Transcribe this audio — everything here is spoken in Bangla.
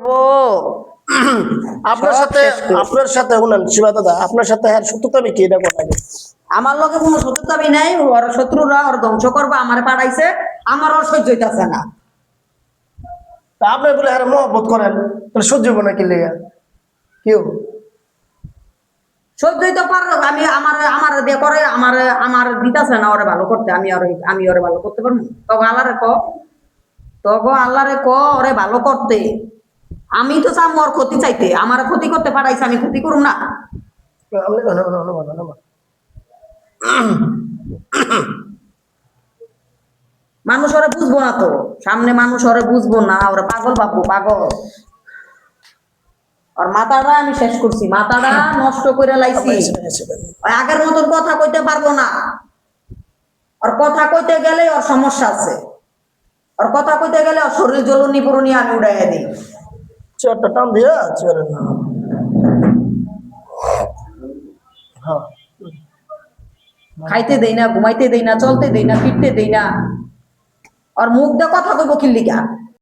করবো আপনার সব সাথে শেষ করে। শুনেন শিবা দাদা, আপনার সাথে হ্যাঁ সত্যতা কি এটা কোন আগে? আমার লগে কোনো শত্রুতামি নাই, ওর শত্রুরা ওর ধ্বংস করবো আমারে পাঠাইছে, আমার ওর সহ্য হইতাছে না। তা আপনি বলে হ্যাঁ মহব্বত করেন, তাহলে সহ্য হবো না কি লেগে কেউ? সহ্য হইতে পারো, আমি আমার আমার দিয়ে করে আমার দিতাছে না ওরে ভালো করতে, আমি ওরে ভালো করতে পারবো? তখন আল্লাহরে ক, তখন আল্লাহরে ক ওরে ভালো করতে। আমি তো চাম ওর ক্ষতি চাইতে, আমার ক্ষতি করতে পারাইছে, আমি ক্ষতি করুম না? মানুষ ওরে বুঝবো না তো, সামনে মানুষ ওরে বুঝবো না, ওরে পাগল বাপু পাগল। আর মাথাটা আমি শেষ করছি, মাথাটা নষ্ট করে লাইছি। ওই আগের মতন কথা কইতে পারবো না, ওর কথা কইতে গেলে ওর সমস্যা আছে, ওর কথা কইতে গেলে ওর শরীর জ্বলনি পুরনি আমি উড়াইয়া দিই। চেয়ারটা টান দিয়া চেয়ারের না। হ্যাঁ খাইতে দেই না, ঘুমাইতে দেই না, চলতে দেই না, ফিরতে দেই না। আর মুখ দিয়ে কথা কইব কিল্লিকা,